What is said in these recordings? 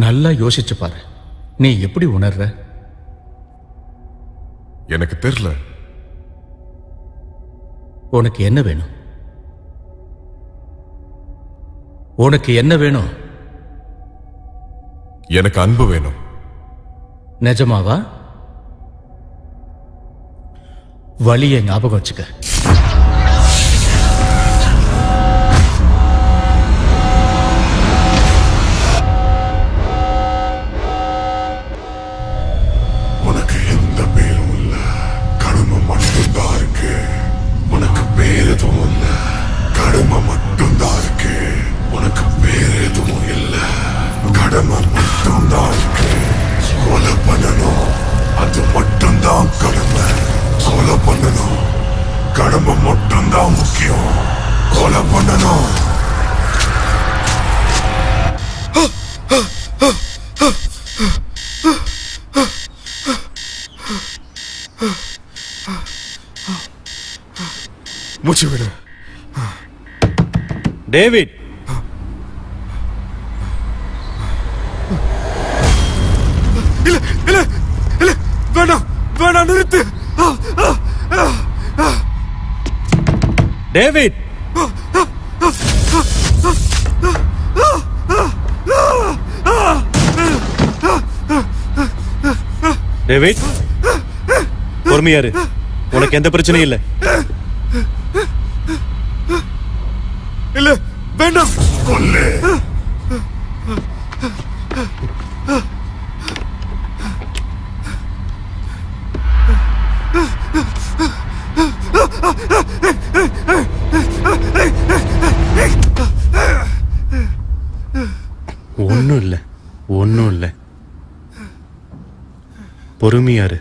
நல்லா யோசிச்சு பாரு. நீ எப்படி உணர்ற? எனக்கு தெரியல. உனக்கு என்ன வேணும்? உனக்கு என்ன வேணும்? எனக்கு அன்பு வேணும். நிஜமாவா? வலியை ஞாபகம் வச்சுக்க. உனக்கு எந்த பேரும் இல்ல, கடமை மட்டும்தான் இருக்கு. உனக்கு பேர் எதுவும் இல்ல, கடமை மட்டும்தான் இருக்கு. உனக்கு பேர் எதுவும் இல்ல, கடமை மட்டும்தான் இருக்கு. கொலை பண்ணணும், அது மட்டும்தான் கடமை. கொலை பண்ணணும், கடமை மட்டும்தான் முக்கியம். கொலை பண்ணணும். மூச்சு விடு. டேவிட், இல்ல இல்ல இல்ல, வேண்டாம் வேண்டாம், நிறுத்து. டேவிட், டேவிட், பொறுமையாரு. உனக்கு எந்த பிரச்சனையும் இல்லை. இல்ல வேண்டாம். கொல்லு. ஒன்னும் இல்லை, ஒன்னும் இல்லை. பொறுமையாரு.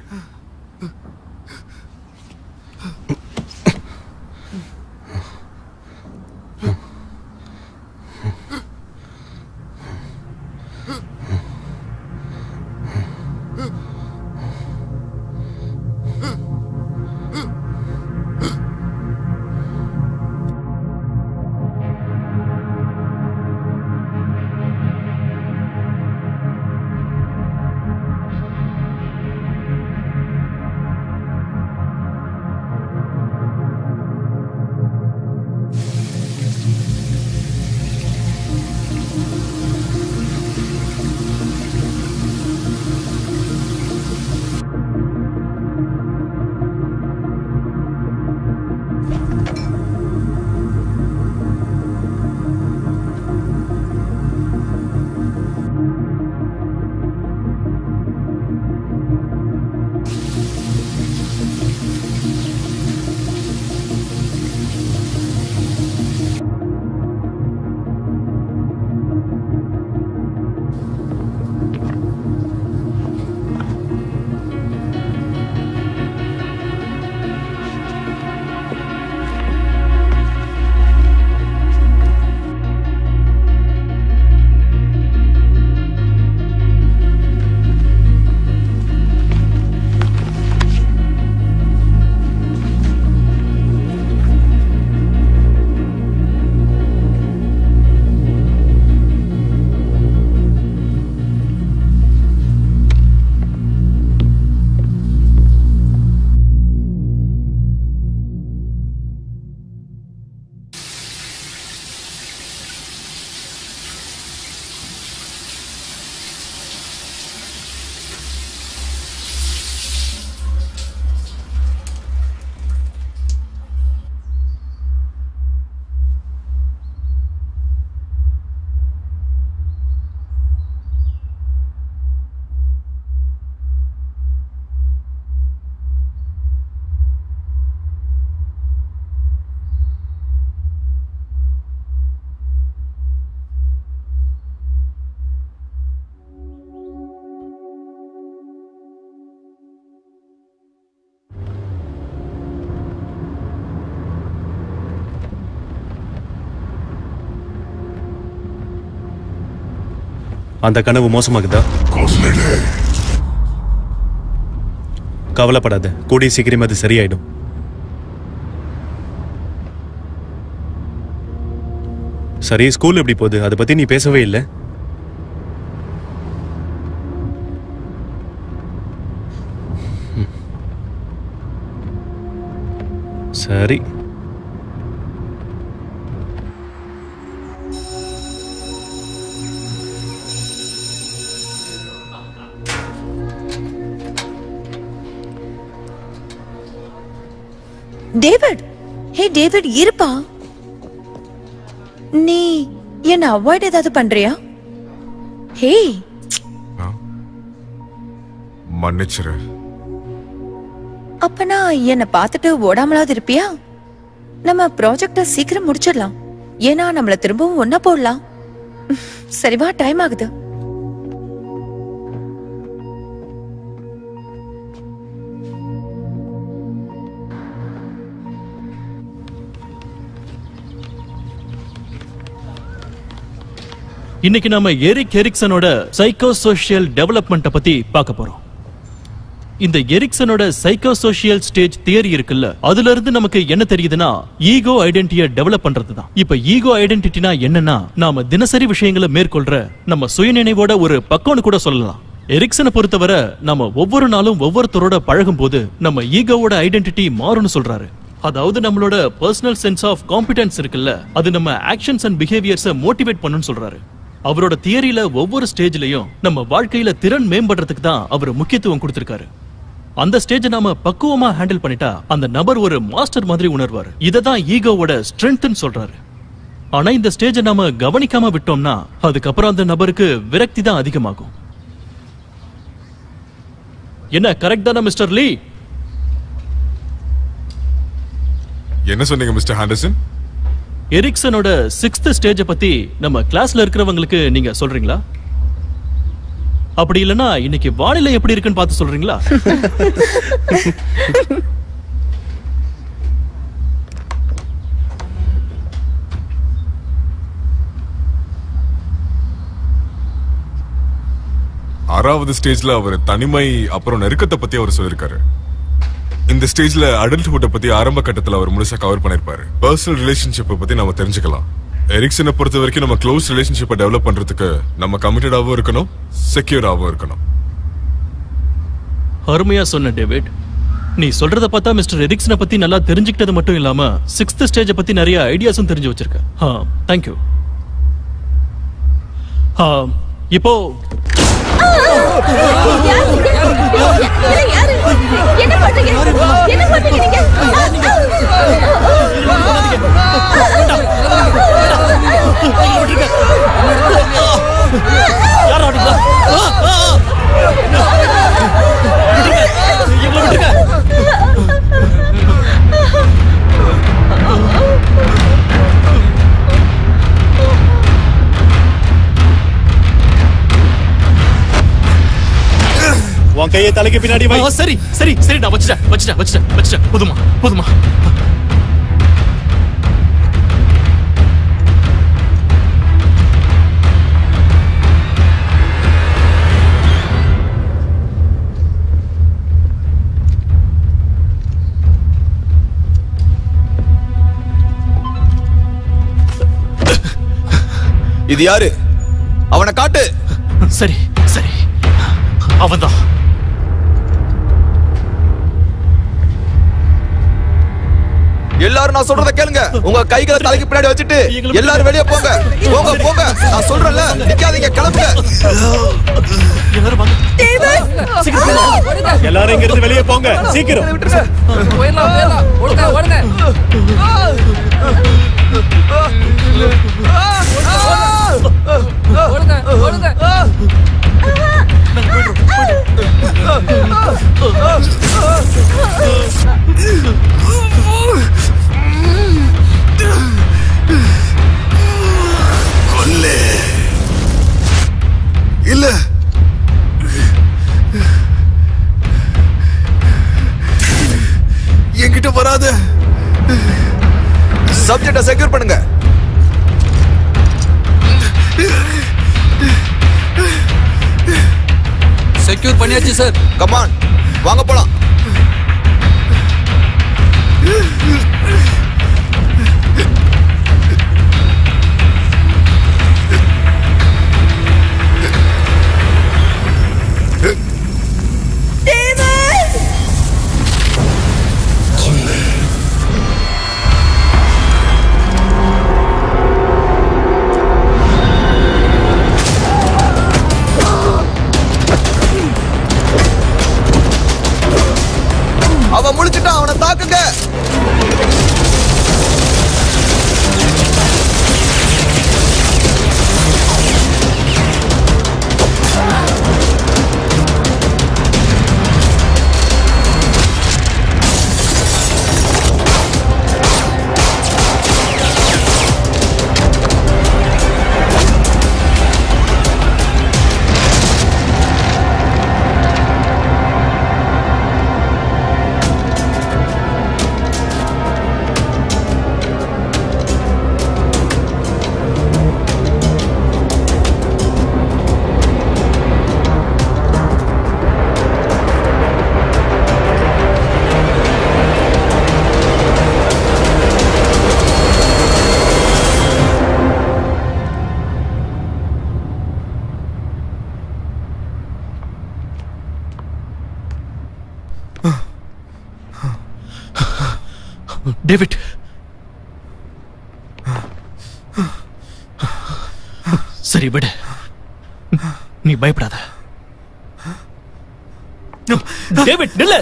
அந்த கனவு மோசமாகுதா? கவலைப்படாத, கூடிய சீக்கிரம் அது சரியாயிடும். சரி, ஸ்கூல் எப்படி போகுது? அதை பத்தி நீ பேசவே இல்லை. சரி. டேவிட், ஹே டேவிட், இருப்பா. நீ என்ன அவாய்ட் ஏதாவது பண்றியா? ஹே, மன்னிச்சிரு. அப்பனா என்ன பார்த்துட்டு ஓடாமலாவது இருப்பியா? நம்ம ப்ராஜெக்ட சீக்கிரம் முடிச்சிடலாம். ஏன்னா நம்மள திரும்பவும் ஒன்னா போடலாம். சரிவா, டைம் ஆகுது. இன்னைக்கு நாம எரிக் எரிக்சனோட சைக்கோசோஷியல் டெவலப்மெண்ட்ட பத்தி பார்க்க போறோம். இந்த எரிக்சனோட சைக்கோசோஷியல் ஸ்டேஜ் தியரி இருக்குல்ல, அதுல இருந்து நமக்கு என்ன தெரியுதுன்னா ஈகோ ஐடென்டிட்டியை டெவலப் பண்றதுதான். இப்ப ஈகோ ஐடென்டிட்டினா என்னன்னா, நாம தினசரி விஷயங்களை மேற்கொள்ற நம்ம சுயநினைவோட ஒரு பக்கம்னு கூட சொல்லலாம். எரிக்சனை பொறுத்தவரை நம்ம ஒவ்வொரு நாளும் ஒவ்வொருத்தரோட பழகும் போது நம்ம ஈகோவோட ஐடென்டிட்டி மாறும்னு சொல்றாரு. அதாவது நம்மளோட பர்சனல் சென்ஸ் ஆஃப் காம்பிடன்ஸ் இருக்குல்ல, அது நம்ம ஆக்ஷன்ஸ் அண்ட் பிஹேவியர்ஸை மோட்டிவேட் பண்ணுன்னு சொல்றாரு. அவரோட தியரியில ஒவ்வொரு ஸ்டேஜ்லயும் நம்ம வாழ்க்கையில திறன் மேம்படுறதுக்கு தான் அவர் முக்கியத்துவம் கொடுத்திருக்காரு. அந்த ஸ்டேஜை நாம பக்குவமா ஹேண்டில் பண்ணிட்டா அந்த நபர் ஒரு மாஸ்டர் மாதிரி உணர்வார். இததான் ஈகோவோட ஸ்ட்ரென்த்னு சொல்றாரு. ஆனா இந்த ஸ்டேஜை நாம கவனிக்காம விட்டோம்னா அதுக்கப்புறம் அந்த நபருக்கு விரக்தி தான் அதிகமாகும். என்ன கரெக்ட் தானே மிஸ்டர் லீ? என்ன சொன்னீங்க மிஸ்டர் ஹாண்டர்சன்? எரிக்சனோட 6th ஸ்டேஜ பத்தி நம்ம கிளாஸ்ல இருக்கிறவங்களுக்கு நீங்க சொல்றீங்களா? அப்படி இல்லனா இன்னைக்கு வானிலை எப்படி இருக்குன்னு பார்த்து சொல்றீங்களா? ஆறாவது ஸ்டேஜ்ல அவர் தனிமை அப்புறம் நெருக்கத்தை பத்தி அவர் சொல்லிருக்காரு. இந்த ஸ்டேஜ்ல அடல்ட்ஹுட் பத்தி ஆரம்ப கட்டத்துல அவர் முழுசா கவர் பண்ணிருப்பாரு. பர்சனல் ரிலேஷன்ஷிப்பை பத்தி நம்ம தெரிஞ்சுக்கலாம். எரிக்சனை பொறுத்த வரைக்கும் நம்ம க்ளோஸ் ரிலேஷன்ஷிப்பை டெவலப் பண்றதுக்கு நம்ம கமிட்டடாவும் இருக்கணும், செக்யூராவும் இருக்கணும். அருமையா சொன்ன டேவிட். நீ சொல்றத பார்த்தா மிஸ்டர் எரிக்சனை பத்தி நல்லா தெரிஞ்சுக்கிட்டது மட்டும் இல்லாம 6th ஸ்டேஜ பத்தி நிறைய ஐடியாஸும் தெரிஞ்சு வச்சிருக்க. தேங்க்யூ. இப்போ என்ன பண்றீங்க? என்ன பண்றீங்க நீங்க? யாரா அடிடா? இவ்வளவு விட்டுங்க. உன் கையை தலைக்கு பின்னாடி வை. சரி சரி சரி, நான் வச்சிட்டேன். போதுமா. இது யாரு? அவனை காட்டு. சரி அவன்தான். எல்லாரும் நான் சொல்றத கேளுங்க. உங்க கைகளை தலைக்கு பின்னாடி வச்சுட்டு எல்லாரும் வெளியே போங்க. நான் சொல்றேன்ல, நிக்காதீங்க, கிளம்புங்க. எல்லாரும் இங்க இருந்து வெளியே போங்க, சீக்கிரம். இல்ல, என்கிட்ட வராத. சப்ஜெக்ட செக்யூர் பண்ணுங்க. செக்யூர் பண்ணியாச்சு சார். கமான், வாங்க போலாம். டேவிட், சரி விடு, நீ பயப்படாத. டேவிட் நில்ல.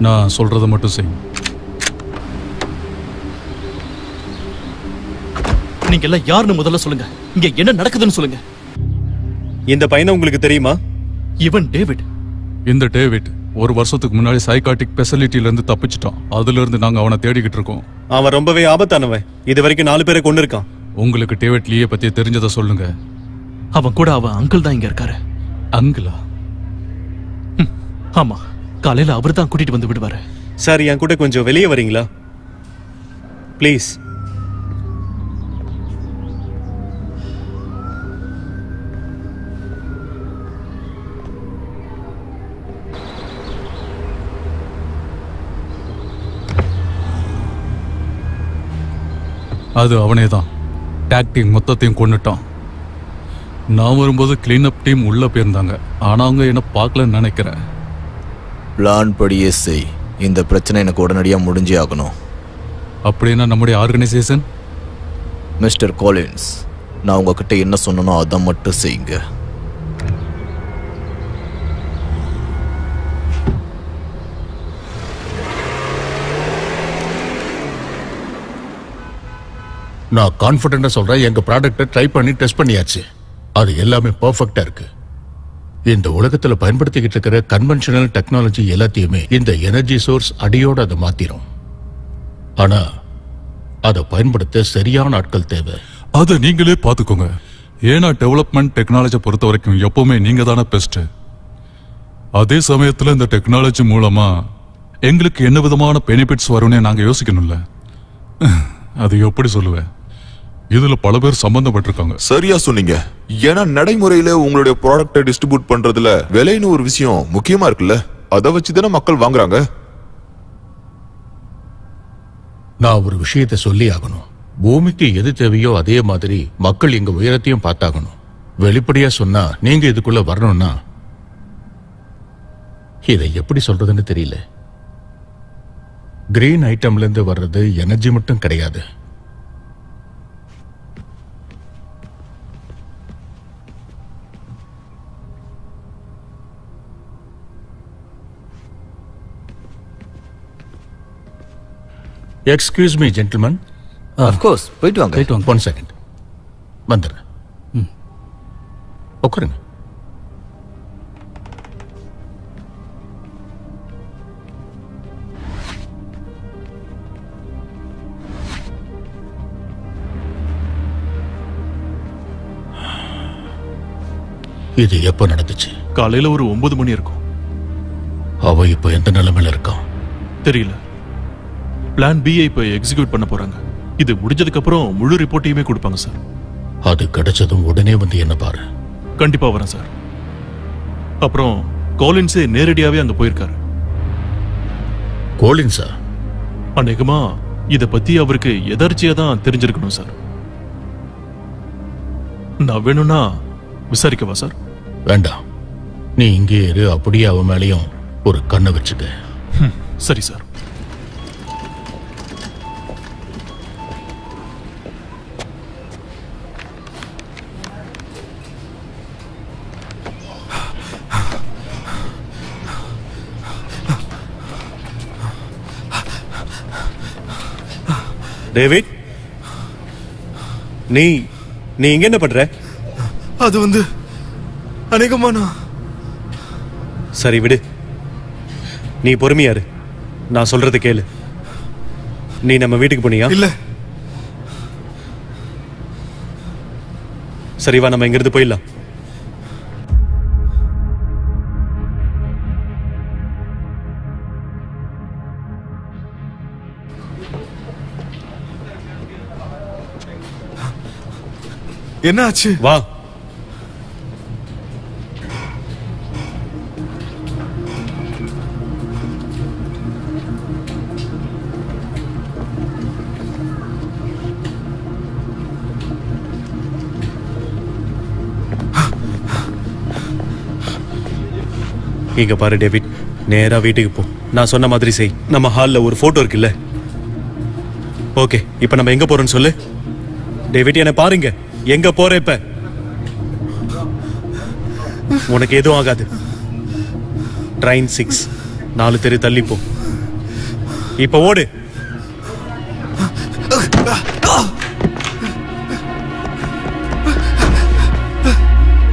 நான் சொல்றதை மட்டும் செய். நீங்க எல்லாம் யாருன்னு முதல்ல சொல்லுங்க. இங்க என்ன நடக்குதுன்னு சொல்லுங்க. இந்த பையனை உங்களுக்கு தெரியுமா? இவன் டேவிட். இந்த டேவிட் ஒரு வருஷத்துக்கு முன்னாடி சைக்காட்டிக் ஃபெசிலிட்டில இருந்து தப்பிச்சிட்டான். அதுல இருந்து நாங்க அவனை தேடிக்கிட்டு இருக்கோம். அவன் ரொம்பவே ஆபத்தானவன். இது வரைக்கும் 4 பேரை கொண்டு இருக்கான். உங்களுக்கு டேவிட் லீயை பத்தி தெரிஞ்சதை சொல்லுங்க. அவன் கூட அவன் அங்கிள் தான் இங்க இருக்காரு. அங்கிளா? ஆமா, காலையில அவர் தான் கூட்டிட்டு வந்து விடுவாரு. சார், என் கூட கொஞ்சம் வெளியே வரீங்களா ப்ளீஸ்? அது அவனே தான். டாக் டீம் மொத்தத்தையும் கொண்டுட்டான். நான் வரும்போது கிளீன் அப் டீம் உள்ள போயிருந்தாங்க. ஆனா அவங்க என்ன பார்க்கலன்னு நினைக்கிறேன். பிளான் படியே செய். இந்த பிரச்சனை எனக்கு உடனடியாக முடிஞ்சே ஆகணும். அப்படின்னா நம்முடைய ஆர்கனைசேஷன்? மிஸ்டர் காலின்ஸ், நான் உங்ககிட்ட என்ன சொன்னனோ அதை மட்டும் செய்யுங்க. நான் கான்ஃபிடென்ட்டா சொல்றேன், எங்க ப்ராடக்ட்டை ட்ரை பண்ணி டெஸ்ட் பண்ணியாச்சு. அது எல்லாமே பெர்ஃபெக்ட்டா இருக்கு. இந்த உலகத்துல பயன்படுத்திக்கிட்டு இருக்கிற கன்வென்ஷனல் டெக்னாலஜி எல்லாத்தையுமே இந்த எனர்ஜி சோர்ஸ் அடியோட அதை மாத்திரும். ஆனா அதை பயன்படுத்த சரியான ஆட்கள் தேவை. அதை நீங்களே பார்த்துக்கோங்க. ஏன்னா டெவலப்மெண்ட் டெக்னாலஜி பொறுத்த வரைக்கும் எப்பவுமே நீங்க தானே பெஸ்ட். அதே சமயத்துல இந்த டெக்னாலஜி மூலமா எங்களுக்கு என்ன விதமான பெனிஃபிட்ஸ் வரும்னு நாங்க யோசிக்கணும்ல. அது எப்படி சொல்லுவேன்? இதுல பல பேர் சம்பந்தப்பட்டிருக்காங்க. சரியா சொன்னீங்க. ஏன்னா நடைமுறையில உங்களுடைய ப்ராடக்ட்டை டிஸ்ட்ரிபியூட் பண்றதுல விலைன்னு ஒரு விஷயம் முக்கியமா இருக்குல்ல. அதை வச்சுதானே மக்கள் வாங்குறாங்க. நான் ஒரு விஷயத்தை சொல்லி ஆகணும். பூமிக்கு எது தேவையோ அதே மாதிரி மக்கள் எங்க உயரத்தையும் பார்த்தாகணும். வெளிப்படையா சொன்னா, நீங்க இதுக்குள்ள வரணும்னா இதை எப்படி சொல்றதுன்னு தெரியல. கிரீன் ஐட்டம்ல இருந்து வர்றது எனர்ஜி மட்டும் கிடையாது. Excuse me gentleman. Of course, போயிட்டு வாங்க. போயிட்டு வாங்க. 1 செகண்ட் வந்துடுறேன். உட்காருங்க. இது எப்ப நடந்துச்சு? காலையில ஒரு 9 மணி இருக்கும். அவ இப்ப எந்த நிலைமையில இருக்கான் தெரியல. பிளான் B இப்ப எக்ஸிக்யூட் பண்ண போறாங்க. இது முடிஞ்சதுக்கு அப்புறம் முழு ரிப்போர்ட்டையுமே கொடுப்பாங்க சார். அது கிடைச்சதும் உடனே வந்து என்ன பாரு. கண்டிப்பா வரேன் சார். அப்புறம் கோலின்ஸே நேரடியாவே அங்க போயிருக்காரு. கோலின்ஸா? அநேகமா இத பத்தி அவருக்கு எதர்ச்சியா தான் தெரிஞ்சிருக்கணும் சார். நான் வேணும்னா விசாரிக்கவா சார்? வேண்டாம், நீ இங்கே இரு. அப்படியே அவன் மேலேயும் ஒரு கண்ணை வச்சுக்க. சரி சார். டேவிட், நீ இங்க என்ன பண்ற? அது வந்து அநேகமான. சரி விடு, நீ பொறுமையா இரு. நான் சொல்றது கேளு. நீ நம்ம வீட்டுக்கு போனியா? இல்ல. சரி வா, நம்ம இங்கிருந்து போயிடலாம். என்ன ஆச்சு? வா. இங்க பாரு டேவிட், நேரா வீட்டுக்கு போ. நான் சொன்ன மாதிரி செய். நம்ம ஹால்ல ஒரு போட்டோ இருக்குல்ல? ஓகே, இப்ப நம்ம எங்க போறோம்னு சொல்லு. டேவிட் என்ன பாருங்க, எங்க போற இப்ப? உனக்கு எதுவும் ஆகாது. ட்ரெயின் 6 4 தெரு தள்ளி போ. இப்ப ஓடு.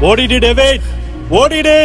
ஓடிடு டேவிட், ஓடிடு.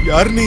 யார் நீ?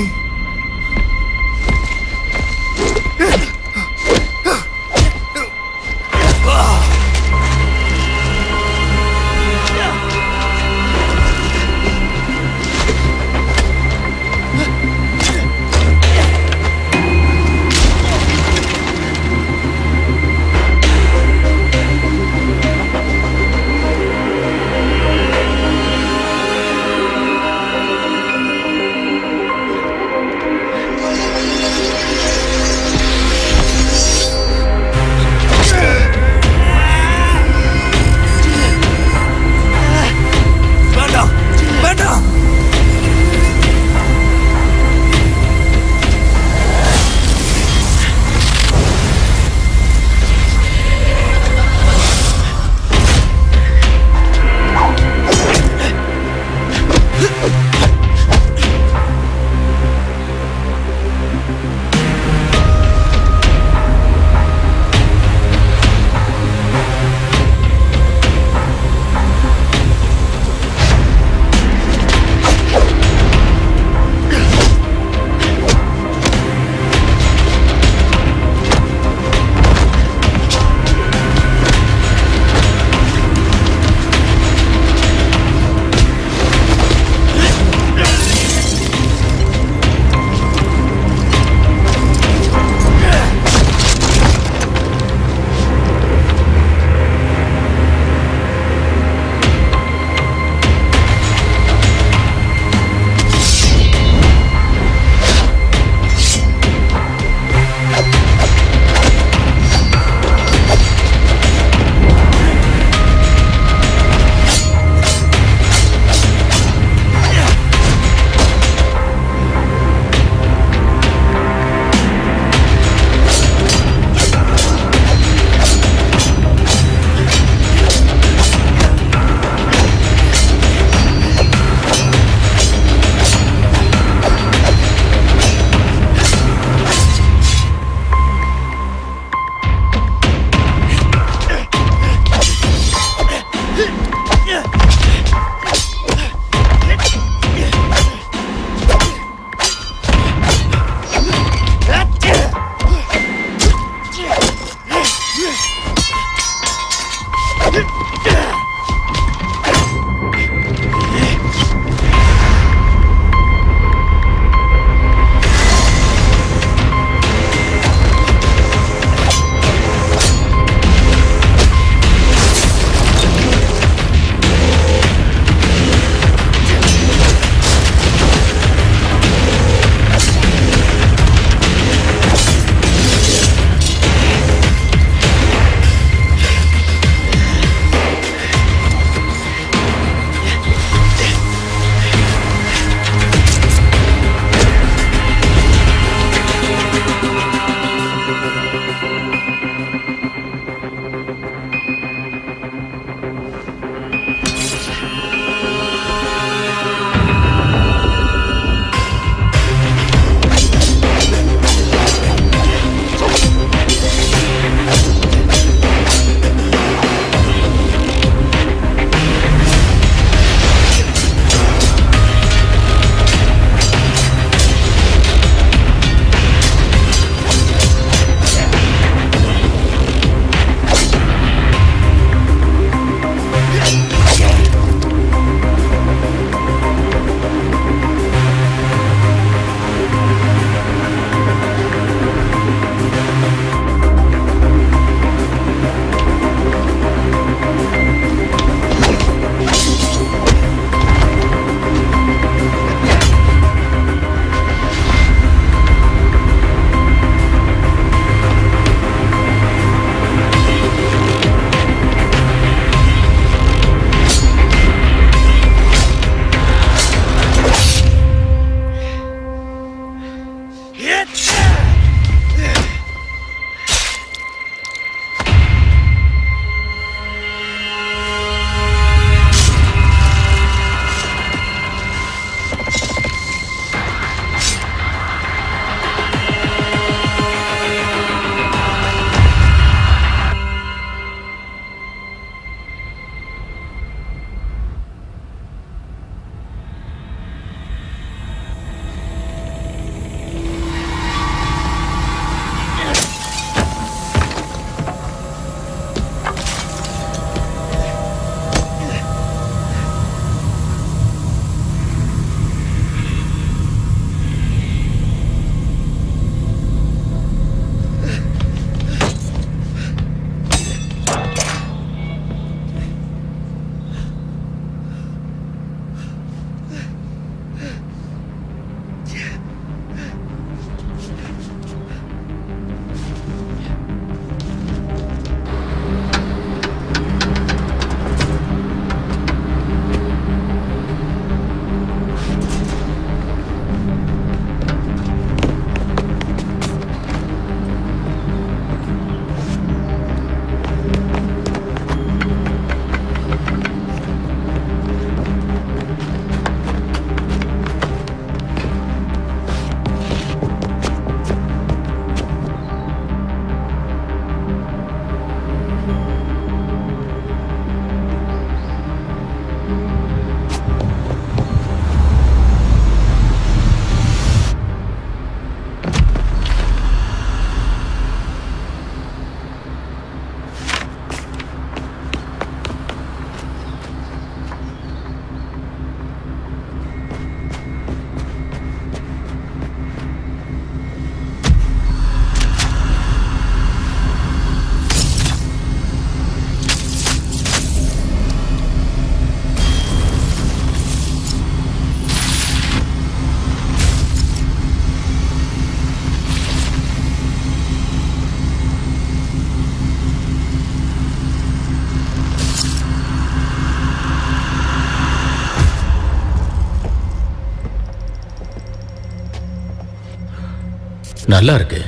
நல்லா இருக்கு.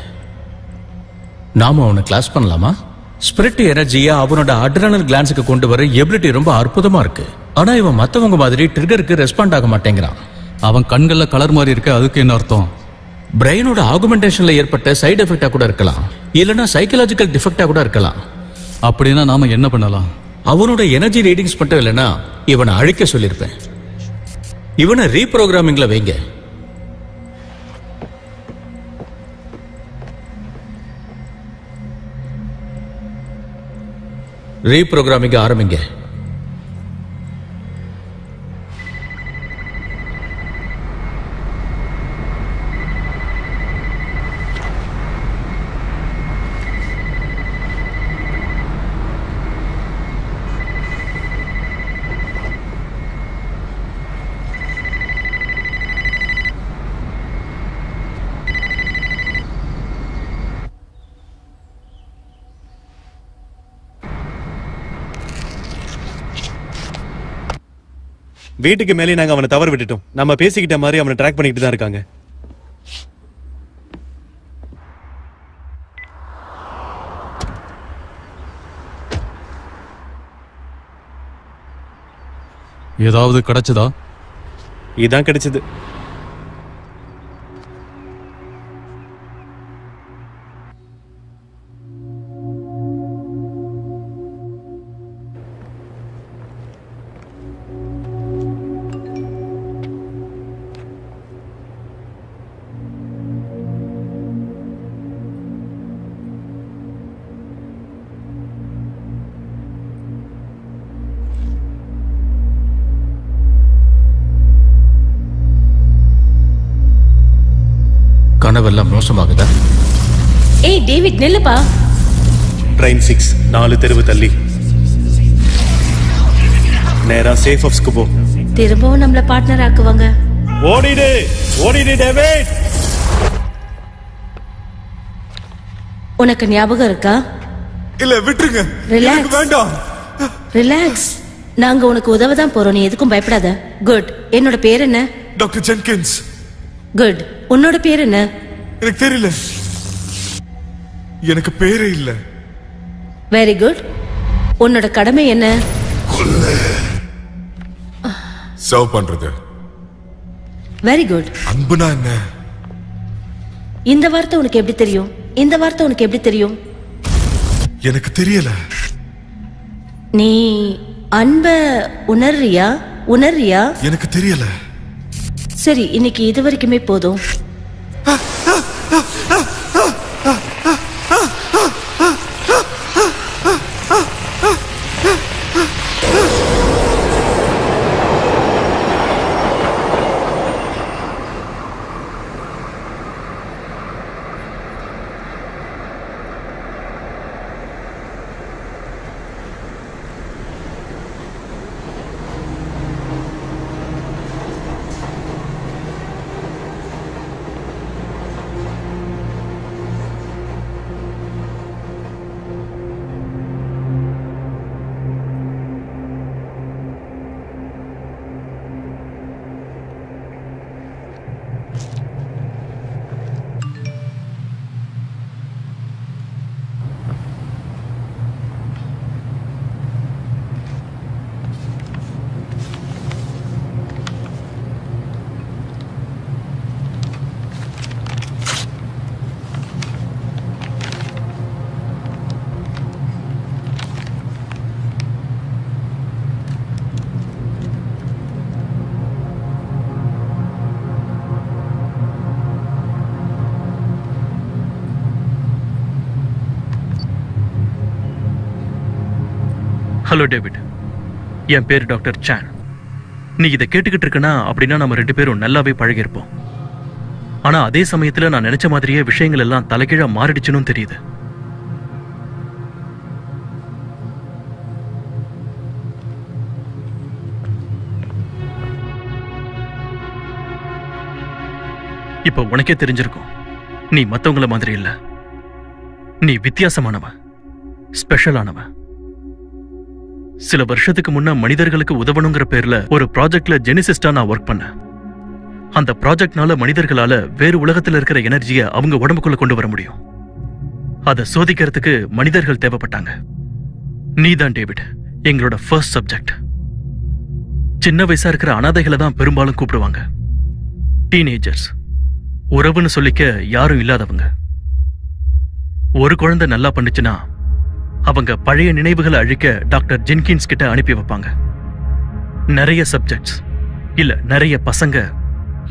நாம அவனை கிளாஸ் பண்ணலாமா? ஸ்பிரிட் எனர்ஜியை அவனோட அட்ரினல் கிளான்ஸுக்கு கொண்டு வர எபிலிட்டி ரொம்ப அற்புதமா இருக்கு. ஆனா இவன் மத்தவங்க மாதிரி ட்ரிகருக்கு ரெஸ்பாண்ட் ஆக மாட்டேங்கிறான். அவன் கண்கள்ல கலர் மாதிரி இருக்கு, அதுக்கு என்ன அர்த்தம்? பிரெயினோட ஆகுமெண்டேஷன்ல ஏற்பட்ட சைடு எஃபெக்டா கூட இருக்கலாம், இல்லனா சைக்கலாஜிக்கல் டிஃபெக்டா கூட இருக்கலாம். அப்படின்னா நாம என்ன பண்ணலாம்? அவனோட எனர்ஜி ரீடிங்ஸ் மட்டும் இல்லைன்னா இவனை அழிக்க சொல்லியிருப்பேன். இவனை ரீப்ரோகிராமிங்ல வைங்க. ரீப்ரோகிராமிங் ஆரம்பிங்க. வீட்டுக்கு மேலே நாங்க அவனை தவறு விட்டுட்டோம். நம்ம பேசிக்கிட்ட மாதிரி அவனை ட்ராக் பண்ணிட்டு தான் இருக்காங்க. ஏதாவது கிடைச்சதா? இதான் கிடைச்சது. கனவெல்லாம் மோசமாகுதா? ஏய் டேவிட் நில்லுப்பா. ட்ரெயின் 6 4 தெருவு தள்ளி நேரா சேஃப் ஹவுஸ்க்கு போ. திரும்பவும் நம்மள பார்ட்னர் ஆக்குவாங்க. ஓடிடு ஓடிடு டேவிட். உனக்கு ஞாபகம் இருக்கா? இல்ல விட்டுருங்க, எனக்கு வேண்டாம். ரிலாக்ஸ், நாங்க உனக்கு உதவ தான் போறோம், நீ எதுக்கும் பயப்படாத. குட். என்னோட பேர் என்ன? Doctor Jenkins. குட். உன்னோட பேர் என்ன? எனக்கு தெரியல, எனக்கு பேரே இல்ல. Very good. உன்னோட கடமை என்ன? சர்வ் பண்றது. Very good. அன்புனா என்ன? இந்த வார்த்தை உனக்கு எப்படி தெரியும்? இந்த வார்த்தை உனக்கு எப்படி தெரியும்? எனக்கு தெரியல. நீ அன்ப உணர்றியா? உணர்றியா? எனக்கு தெரியல. சரி, இன்னைக்கு இது வரைக்குமே போதும். ஹலோ டேவிட், என் பேர் டாக்டர் சான். நீ இதை கேட்டுக்கிட்டு இருக்கனா அப்படின்னா நம்ம 2 பேரும் நல்லாவே பழகிருப்போம். ஆனா அதே சமயத்துல நான் நினைச்ச மாதிரியே விஷயங்கள் எல்லாம் தலைகீழா மாறிடுச்சுன்னு தெரியுது. இப்ப உனக்கே தெரிஞ்சிருக்கும், நீ மத்தவங்கள மாதிரி இல்ல. நீ வித்தியாசமானவ, ஸ்பெஷலானவ. சில வருஷத்துக்கு முன்ன மனிதர்களுக்கு உதவணுங்கிற பேர்ல ஒரு ப்ராஜெக்ட்ல ஜெனிசிஸ்டா நான் ஒர்க் பண்ணேன். அந்த ப்ராஜெக்ட்னால மனிதர்களால வேறு உலகத்துல இருக்கிற எனர்ஜியை அவங்க உடம்புக்குள்ள கொண்டு வர முடியும். அதை சோதிக்கிறதுக்கு மனிதர்கள் தேவைப்பட்டாங்க. நீதான் டேவிட் எங்களோட ஃபர்ஸ்ட் சப்ஜெக்ட். சின்ன வயசா இருக்கிற அனாதைகளை தான் பெரும்பாலும் கூப்பிடுவாங்க. டீனேஜர்ஸ், உறவுன்னு சொல்லிக்க யாரும் இல்லாதவங்க. ஒரு குழந்தை நல்லா பண்ணுச்சுன்னா அவங்க பழைய நினைவுகளை அழிக்க டாக்டர் ஜென்கின்ஸ் கிட்ட அனுப்பி வைப்பாங்க. நிறைய சப்ஜெக்ட்ஸ் இல்ல நிறைய பசங்க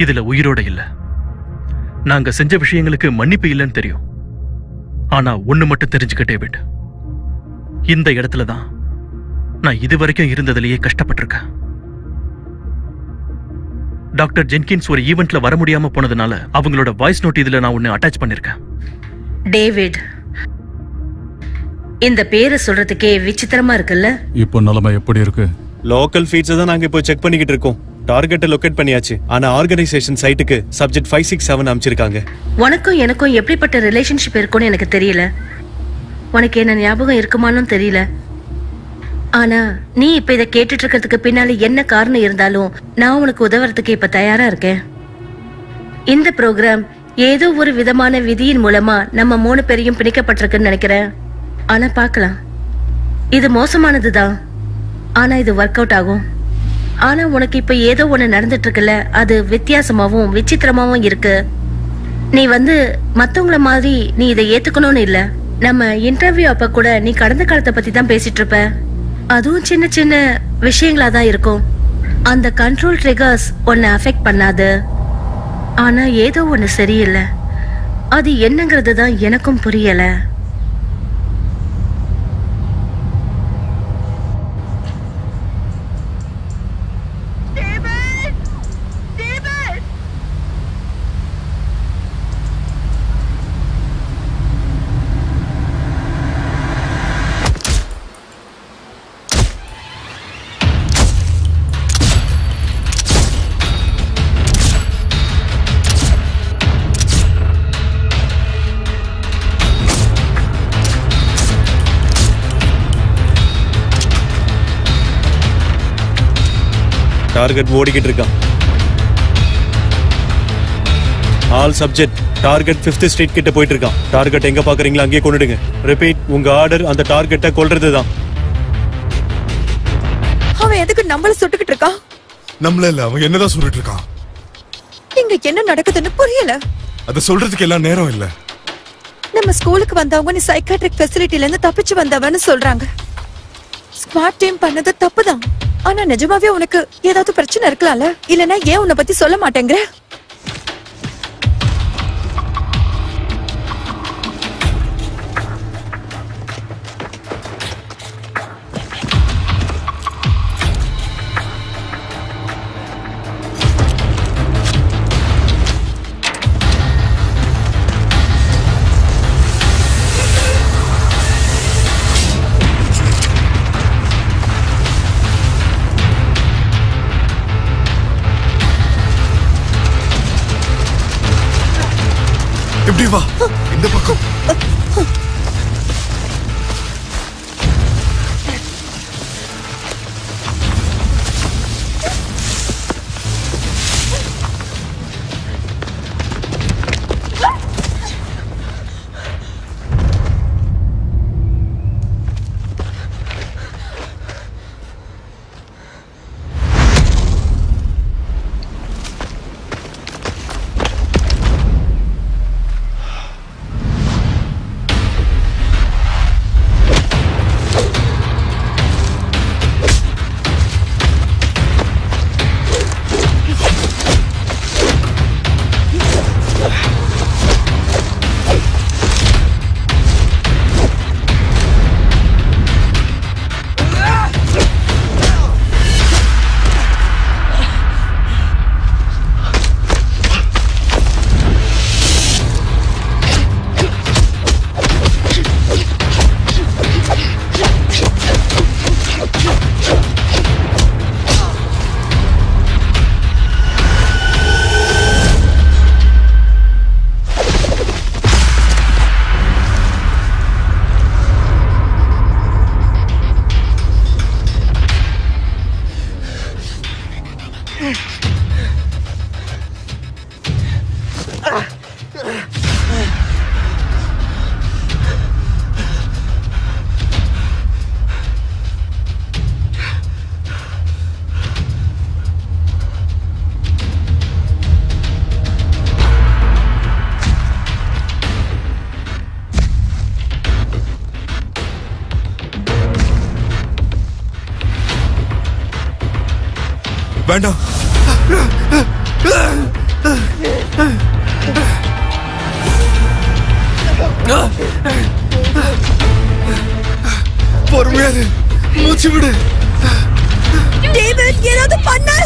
இதுல உயிரோட இல்ல. நாங்க செஞ்ச விஷயங்களுக்கு மன்னிப்பு இல்லைன்னு தெரியும். ஆனா ஒண்ணு மட்டும் தெரிஞ்சுக்க டேவிட், இந்த இடத்துலதான் நான் இதுவரைக்கும் இருந்ததிலேயே கஷ்டப்பட்டிருக்கேன். டாக்டர் ஜென்கின்ஸ் ஒரு ஈவென்ட்ல வர முடியாம போனதுனால அவங்களோட வாய்ஸ் நோட் இதுல நான் ஒன்னு அட்டாச் பண்ணிருக்கேன். டேவிட், இந்த பேரை சொல்றதுக்கே விசித்திரமா இருக்குல்ல? இப்போ நிலைமை எப்படி இருக்கு? லோக்கல் ஃபீட்ஸ் தான் நாங்க இப்போ செக் பண்ணிக்கிட்டு இருக்கோம். டார்கெட்டை லொகேட் பண்ணியாச்சு. ஆனா ஆர்கனைசேஷன் சைட்டுக்கு சப்ஜெக்ட் 567 அனுப்பிச்சிருக்காங்க. உனக்கும் எனக்கும் எப்படிப்பட்ட ரிலேஷன்ஷிப் இருக்கும்னு எனக்கு தெரியல. உனக்கு என்ன ஞாபகம் இருக்குமான்னு தெரியல. ஆனா நீ இப்ப இதை கேட்டுட்டு இருக்கிறதுக்கு பின்னால என்ன காரணம் இருந்தாலும் நான் உனக்கு உதவுறதுக்கு இப்ப தயாரா இருக்கேன். இந்த ப்ரோக்ராம் ஏதோ ஒரு விதமான விதியின் மூலமா நம்ம 3 பேரையும் பிணைக்கப்பட்டிருக்குன்னு நினைக்கிறேன். ஆனா பார்க்கலாம். இது மோசமானதுதான், ஆனா இது ஒர்க் அவுட் ஆகும். ஆனா உனக்கு இப்ப ஏதோ ஒண்ணு நடந்துட்டு இருக்குல்ல, அது வித்தியாசமாவும் விசித்திரமாவும் இருக்கு. நீ மத்தவங்கள மாதிரி நீ இதை ஏத்துக்கணும்னு இல்ல. நம்ம இன்டர்வியூ அப்ப கூட நீ கடந்த காலத்தை பத்தி தான் பேசிட்டு இருப்ப. அதுவும் சின்ன சின்ன விஷயங்களா தான் இருக்கும். அந்த கண்ட்ரோல் ட்ரிகர்ஸ் உன்னை அஃபெக்ட் பண்ணாது. ஆனா ஏதோ ஒண்ணு சரியில்லை. அது என்னங்கிறது தான் எனக்கும் புரியல. டார்கெட் ஓடிக்கிட்டு இருக்கான். All subject target 5th street கிட்ட போயிட்டு இருக்கான். டார்கெட் எங்க பாக்குறீங்களா அங்கேயே கொண்டுடுங்க. ரிப்பீட், உங்க ஆர்டர் அந்த டார்கெட்டை கொல்றதுதான். அவன் எதுக்கு நம்மள சுட்டுக்கிட்டு இருக்கான்? நம்மள இல்ல, அவன் என்னதான் சொல்லிட்டு இருக்கான். இங்க என்ன நடக்குதுன்னு புரியல. அத சொல்றதுக்கு எல்லாம் நேரம் இல்ல. நம்ம ஸ்கூலுக்கு வந்தவங்க நீ சைக்காட்ரிக் ஃபெசிலிட்டில இருந்து தப்பிச்சு வந்தவன்னு சொல்றாங்க. ஸ்குவாட் டீம் பண்ணது தப்புதான். ஆனா நிஜமாவே உனக்கு ஏதாவது பிரச்சனை இருக்கலாம்ல? இல்லனா ஏன் உன்னை பத்தி சொல்ல மாட்டேங்கிற? இப்படி வா, இந்த பக்கம். வேண்டாம். பொறுமையாரு, மூச்சு விடு. டேவிட், ஏதாவது பண்ணு.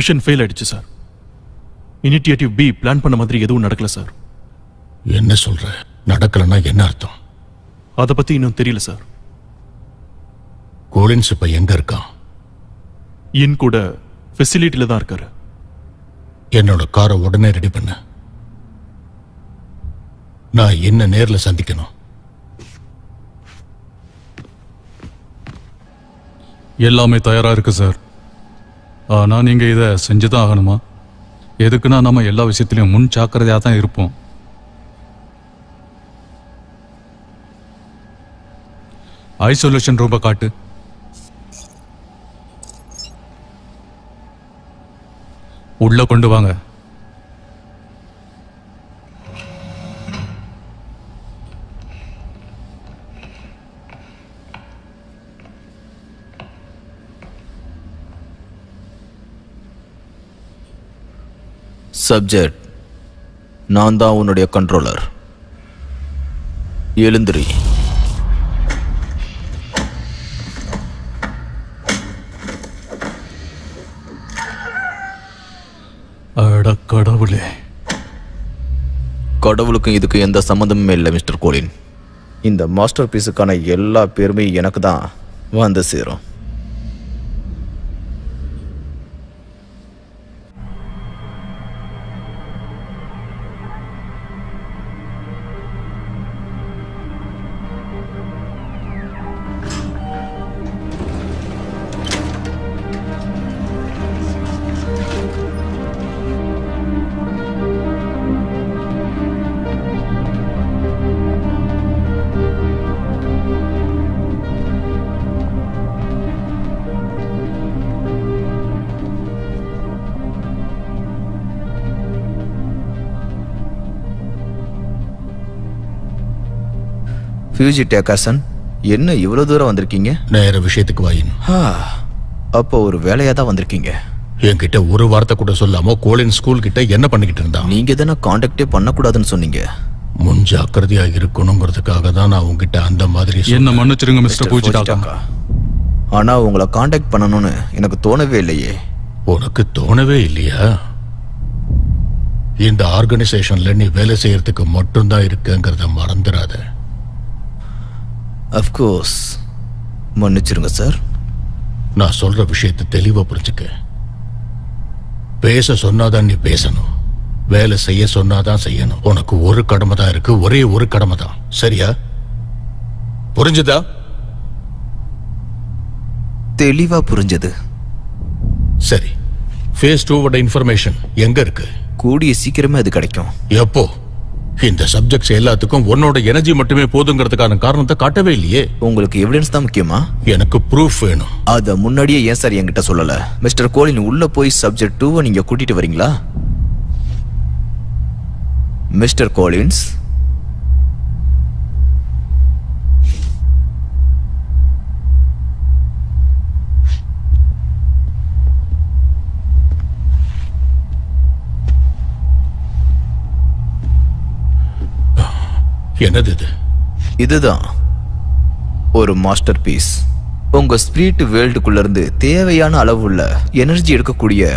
மிஷன் ஃபெயில் ஆயிடுச்சு சார். இனிஷியேட்டிவ் பி பிளான் பண்ண மாதிரி எதுவும் நடக்கல சார். என்ன சொல்ற? நடக்கலன்னா என்ன அர்த்தம்? அதை பத்தி இன்னும் தெரியல சார். கோலின்ஸ் இப்ப எங்க இருக்கான்? இன் கூட ஃபெசிலிட்டியில தான் இருக்காரு. என்னோட காரை உடனே ரெடி பண்ண. நான் என்ன நேர்ல சந்திக்கணும். எல்லாமே தயாரா இருக்கு சார். ஆனா நீங்க இதை செஞ்சுதான் ஆகணுமா? எதுக்குன்னா நம்ம எல்லா விஷயத்திலையும் முன் ஜாக்கிரதையா தான் இருப்போம். ஐசோலேஷன் ரூமை காட்டு. உள்ள கொண்டு வாங்க. சப்ஜெக்ட், நான் தான் உன்னுடைய கண்ட்ரோலர். எழுந்திரி. அட கடவுளே. கடவுளுக்கும் இதுக்கு எந்த சம்மந்தமுமே இல்லை மிஸ்டர் கோலின். இந்த மாஸ்டர் பீஸுக்கான எல்லா பேருமே எனக்கு தான் வந்து சேரும். ஃபியூஜி டேக்காசன், என்ன இவ்வளவு தூரம் வந்திருக்கீங்க? நேர விஷயத்துக்கு வாயின். அப்போ ஒரு வேலையா தான் வந்திருக்கீங்க. என்கிட்ட ஒரு வார்த்தை கூட சொல்லாம கோலின் ஸ்கூல் கிட்ட என்ன பண்ணிக்கிட்டு இருந்தா? நீங்க தானே கான்டாக்டே பண்ணக்கூடாதுன்னு சொன்னீங்க. முன் ஜாக்கிரதையா இருக்கணுங்கிறதுக்காக தான் நான் உங்ககிட்ட அந்த மாதிரி என்ன மன்னிச்சிருங்க மிஸ்டர் பூஜிடாக்கா. ஆனா உங்களை கான்டாக்ட் பண்ணணும்னு எனக்கு தோணவே இல்லையே. உனக்கு தோணவே இல்லையா? இந்த ஆர்கனைசேஷன்ல நீ வேலை செய்யறதுக்கு மட்டும்தான் இருக்குங்கிறத மறந்துடாத. அஃப்கோர்ஸ். மன்னிச்சிருங்க சார். நான் சொல்ற விஷயத்தை தெளிவா புரிஞ்சுக்க. பேச சொன்னாதான் நீ பேசணும், வேலை செய்ய சொன்னாதான் செய்யணும். உனக்கு ஒரு கடமை தான் இருக்கு, ஒரே ஒரு கடமை தான். சரியா? புரிஞ்சுதா? தெளிவா புரிஞ்சது. சரி, ஃபேஸ் 2 இன்ஃபர்மேஷன் எங்க இருக்கு? கூடிய சீக்கிரமே அது கிடைக்கும். எப்போ? இந்த சப்ஜெக்ட்ஸ் எல்லாத்துக்கும் உன்னோட எனர்ஜி மட்டுமே போதுங்கிறதுக்கான காரணத்தை காட்டவே இல்லையே. உங்களுக்கு எவிடன்ஸ் தான் முக்கியமா? எனக்கு ப்ரூஃப் வேணும். அத முன்னாடியே ஏன் சார் என்கிட்ட சொல்லல? மிஸ்டர் கோலின், உள்ள போய் சப்ஜெக்ட் 2 நீங்க கூட்டிட்டு வரீங்களா? மிஸ்டர் கோலின்ஸ், என்னது இது? இதுதான் ஒரு மாஸ்டர் பீஸ். உங்க ஸ்பிரிட் வேர்ல்டுக்குள்ள இருந்து தேவையான அளவுள்ள எனர்ஜி எடுக்கக்கூடிய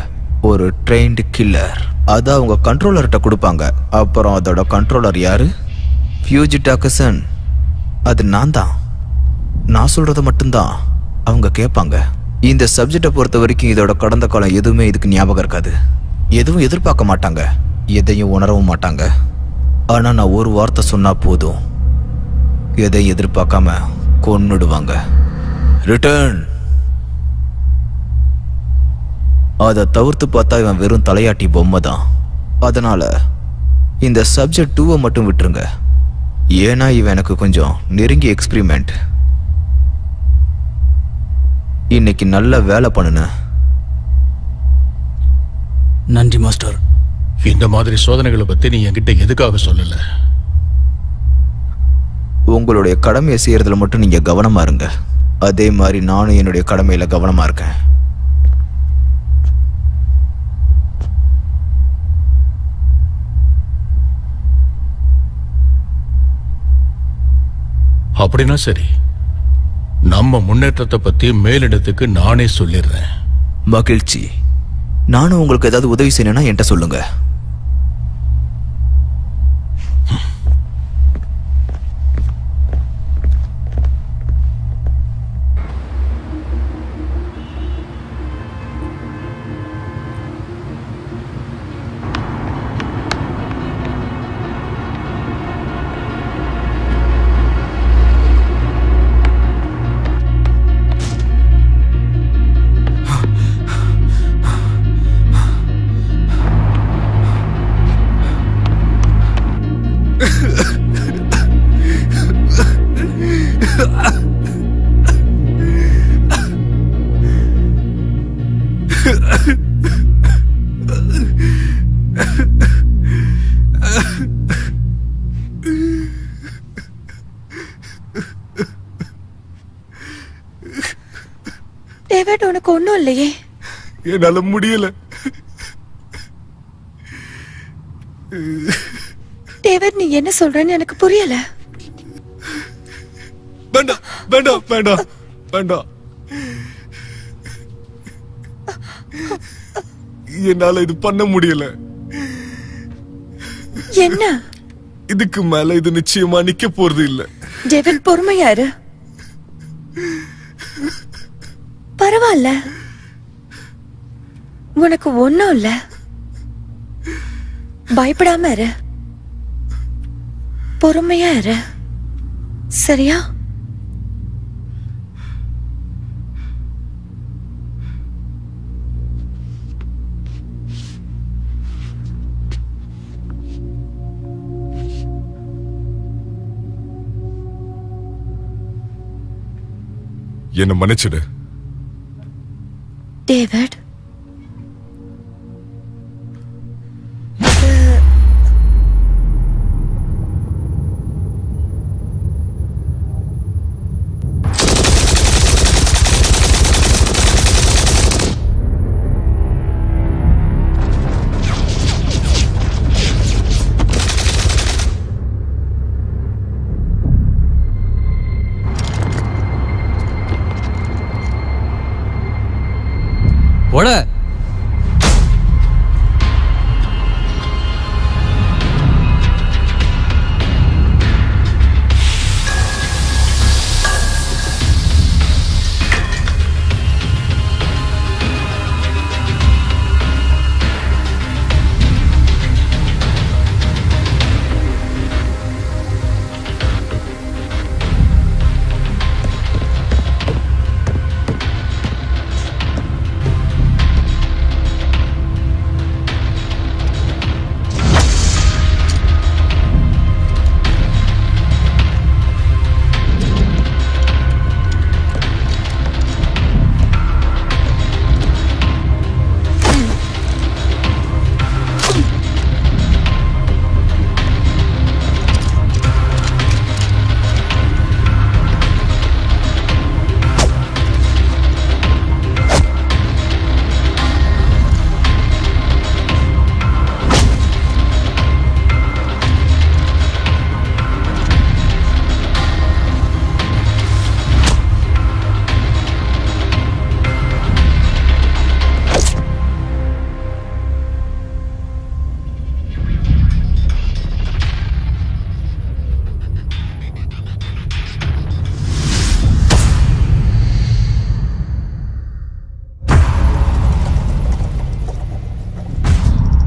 ஒரு ட்ரெயின்டு கில்லர். அத உங்க கண்ட்ரோலர்கிட்ட கொடுப்பாங்க. அப்புறம் அதோட கண்ட்ரோலர் யாரு? ஃபியூஜி டாக்கசன். அது நான் தான். நான் சொல்றத மட்டும்தான் அவங்க கேட்பாங்க. இந்த சப்ஜெக்டை பொறுத்த வரைக்கும் இதோட கடந்த காலம் எதுவுமே இதுக்கு ஞாபகம் இருக்காது. எதுவும் எதிர்பார்க்க மாட்டாங்க, எதையும் உணரவும் மாட்டாங்க. ஆனா நான் ஒரு வார்த்தை சொன்னா போதும், எதை எதிர்பார்க்காம கொன்னுடுவாங்க. ரிட்டர்ன். அதை தவிர்த்து பார்த்தா இவன் வெறும் தலையாட்டி பொம்மை தான். அதனால இந்த சப்ஜெக்ட் 2 மட்டும் விட்டுருங்க. ஏன்னா இவன் எனக்கு கொஞ்சம் நெருங்கிய எக்ஸ்பிரிமெண்ட். இன்னைக்கு நல்ல வேலை பண்ணுன. நன்றி மாஸ்டர். இந்த மாதிரி சோதனைகளை பத்தி நீ என்கிட்ட எதுக்காக சொல்லல? உங்களுடைய கடமையை செய்யறதுல மட்டும் நீங்க கவனமா இருங்க. அதே மாதிரி நானும் என்னுடைய கடமையில கவனமா இருக்கேன். அப்படின்னா சரி, நம்ம முன்னேற்றத்தை பத்தி மேலிடத்துக்கு நானே சொல்லிடுறேன். மகிழ்ச்சி. நானும் உங்களுக்கு ஏதாவது உதவி செய்யணும்னா என்கிட்ட சொல்லுங்க. டேவிட், உனக்கு ஒண்ணும் இல்லையே? என்னால முடியல. டேவிட், நீ என்ன சொல்றன்னு எனக்கு புரியல. வேண்டாம் வேண்டாம் வேண்டாம் வேண்டாம். என்னால இது பண்ண முடியல. என்ன? இதுக்கு மேல இது நிச்சயமா நிக்க போறது இல்ல. டேவிட், பொறுமையா இரு. பரவாயில்ல, உனக்கு ஒண்ணும் இல்ல. பயப்படாம இரு, பொறுமையா இரு, சரியா? என்ன மன்னிச்சிடு டேவிட். ஓட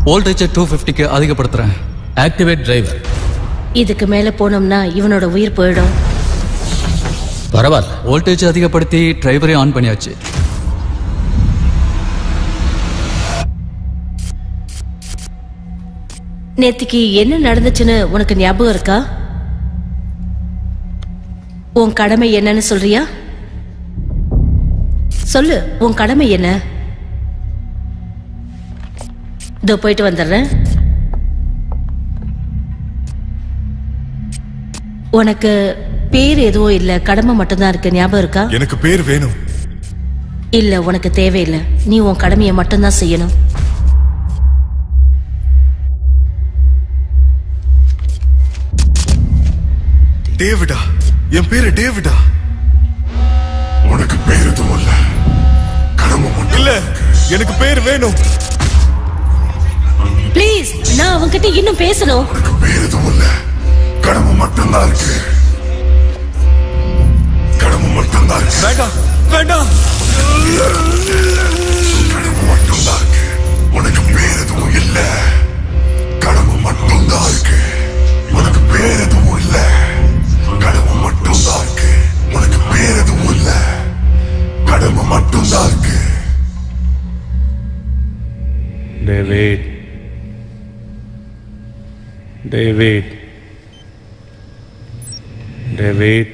வோல்டேஜ் 250க்கு அதிகப்படுத்துறேன். Activate driver. இதுக்கு மேல போனோம்னா இவனோட உயிர் போயிடும். பரவாயில்ல, வோல்டேஜ் அதிகப்படுத்தி டிரைவரே ஆன் பண்ணியாச்சு. நேத்திக்கு என்ன நடந்துச்சுன்னு உனக்கு ஞாபகம் இருக்கா? உன் கடமை என்னன்னு சொல்றியா? சொல்லு, உன் கடமை என்ன? இதோ போயிட்டு வந்துடுறேன். உனக்கு பேர் எதுவும் இல்ல, கடமை மட்டும்தான் இருக்கு, ஞாபகம் இருக்கா? எனக்கு பேர் வேணும். இல்ல, உனக்கு தேவையில்லை. நீ உன் கடமையை மட்டும்தான் செய்யணும். டேவிடா, என் பேரு டேவிடா. உனக்கு பேர் எதுவும் இல்ல, கடமை மட்டும். இல்ல, எனக்கு பேர் வேணும். ப்ளீஸ், நான் அவன்கிட்ட இன்னும் பேசணும். வேற எதுவும் இல்ல, கடமை மட்டும்தான் இருக்கு. கடமை மட்டும்தான் இருக்கு. வேண்டாம் வேண்டாம், கடமை மட்டும்தான் இருக்கு. உனக்கு வேற எதுவும் இல்ல. கடமை மட்டும்தான் இருக்கு. உனக்கு வேற எதுவும் இல்ல. கடமை மட்டும்தான் இருக்கு. உனக்கு வேற எதுவும் இல்ல. கடமை மட்டும்தான் இருக்கு. David, David, David.